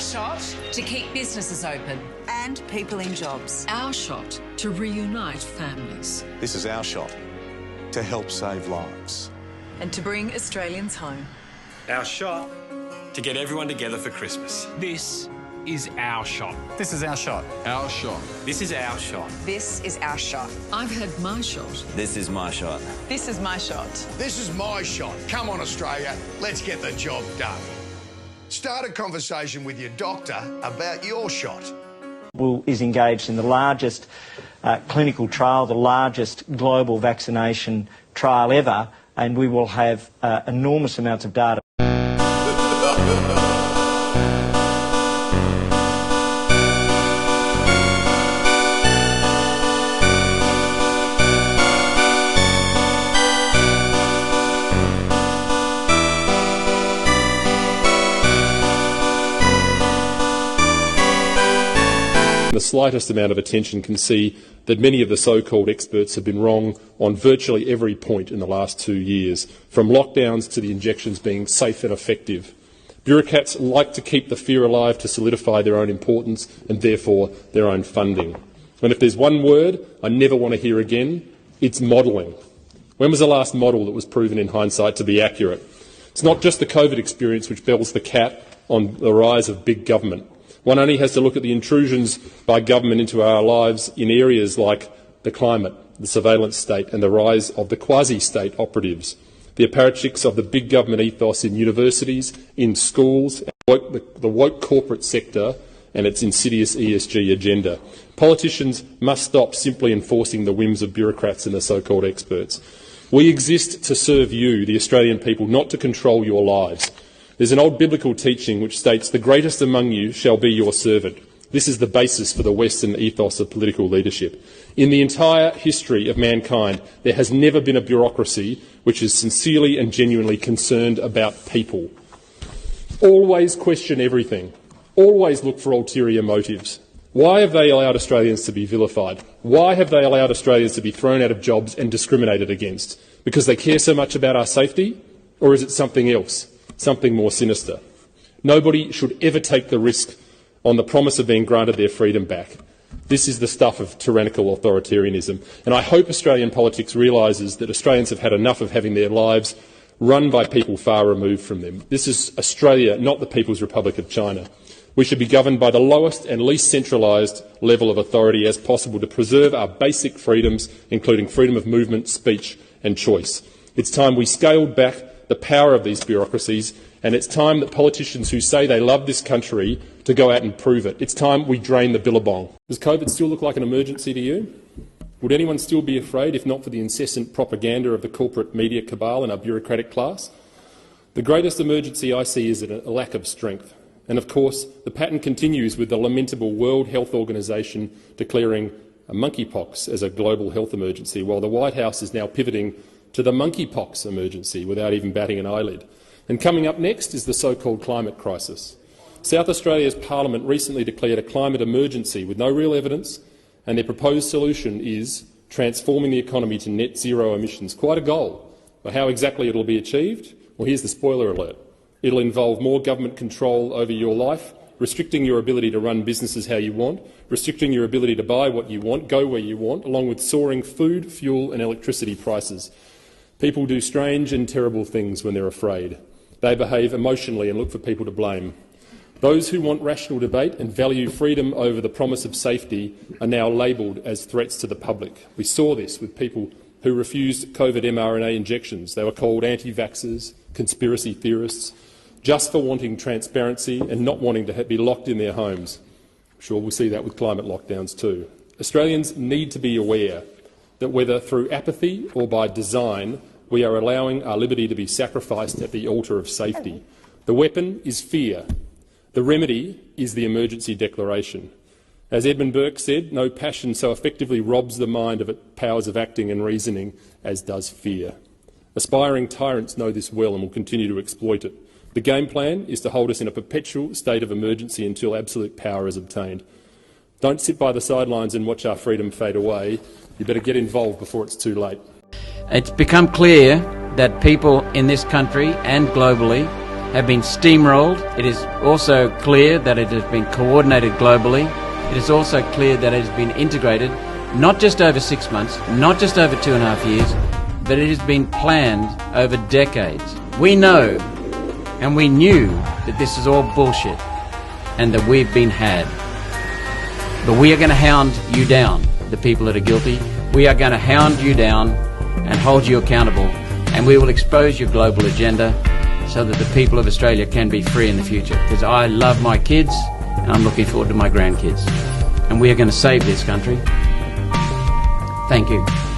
shot to keep businesses open. And people in jobs. Our shot to reunite families. This is our shot to help save lives. And to bring Australians home. Our shot to get everyone together for Christmas. This is our shot. This is our shot. Our shot. This is our shot. This is our shot. I've had my shot. This is my shot. This is my shot. This is my shot. Come on, Australia, let's get the job done. Start a conversation with your doctor about your shot. Is engaged in the largest clinical trial, the largest global vaccination trial ever, and we will have enormous amounts of data. The slightest amount of attention can see that many of the so-called experts have been wrong on virtually every point in the last 2 years, from lockdowns to the injections being safe and effective. Bureaucrats like to keep the fear alive to solidify their own importance and therefore their own funding. And if there's one word I never want to hear again, it's modelling. When was the last model that was proven in hindsight to be accurate? It's not just the COVID experience which bells the cat on the rise of big government. One only has to look at the intrusions by government into our lives in areas like the climate, the surveillance state and the rise of the quasi-state operatives, the apparatchiks of the big government ethos in universities, in schools, the woke corporate sector and its insidious ESG agenda. Politicians must stop simply enforcing the whims of bureaucrats and the so-called experts. We exist to serve you, the Australian people, not to control your lives. There's an old biblical teaching which states, "The greatest among you shall be your servant." This is the basis for the Western ethos of political leadership. In the entire history of mankind, there has never been a bureaucracy which is sincerely and genuinely concerned about people. Always question everything. Always look for ulterior motives. Why have they allowed Australians to be vilified? Why have they allowed Australians to be thrown out of jobs and discriminated against? Because they care so much about our safety? Or is it something else? Something more sinister? Nobody should ever take the risk on the promise of being granted their freedom back. This is the stuff of tyrannical authoritarianism, and I hope Australian politics realises that Australians have had enough of having their lives run by people far removed from them. This is Australia, not the People's Republic of China. We should be governed by the lowest and least centralised level of authority as possible to preserve our basic freedoms, including freedom of movement, speech and choice. It's time we scaled back the power of these bureaucracies, and it's time that politicians who say they love this country to go out and prove it. It's time we drain the billabong. Does COVID still look like an emergency to you? Would anyone still be afraid if not for the incessant propaganda of the corporate media cabal and our bureaucratic class? The greatest emergency I see is a lack of strength. And of course, the pattern continues with the lamentable World Health Organization declaring monkeypox as a global health emergency, while the White House is now pivoting to the monkeypox emergency without even batting an eyelid. And coming up next is the so-called climate crisis. South Australia's parliament recently declared a climate emergency with no real evidence, and their proposed solution is transforming the economy to net zero emissions. Quite a goal. But how exactly it will be achieved? Well, here's the spoiler alert. It will involve more government control over your life, restricting your ability to run businesses how you want, restricting your ability to buy what you want, go where you want, along with soaring food, fuel and electricity prices. People do strange and terrible things when they're afraid. They behave emotionally and look for people to blame. Those who want rational debate and value freedom over the promise of safety are now labelled as threats to the public. We saw this with people who refused COVID mRNA injections. They were called anti-vaxxers, conspiracy theorists, just for wanting transparency and not wanting to be locked in their homes. I'm sure we'll see that with climate lockdowns too. Australians need to be aware that whether through apathy or by design, we are allowing our liberty to be sacrificed at the altar of safety. The weapon is fear. The remedy is the emergency declaration. As Edmund Burke said, no passion so effectively robs the mind of its powers of acting and reasoning as does fear. Aspiring tyrants know this well and will continue to exploit it. The game plan is to hold us in a perpetual state of emergency until absolute power is obtained. Don't sit by the sidelines and watch our freedom fade away. You better get involved before it's too late. It's become clear that people in this country and globally have been steamrolled. It is also clear that it has been coordinated globally. It is also clear that it has been integrated, not just over 6 months, not just over 2.5 years, but it has been planned over decades. We know and we knew that this is all bullshit and that we've been had. But we are going to hound you down, the people that are guilty. We are going to hound you down and hold you accountable, and we will expose your global agenda so that the people of Australia can be free in the future. Because I love my kids and I'm looking forward to my grandkids. And we are going to save this country. Thank you.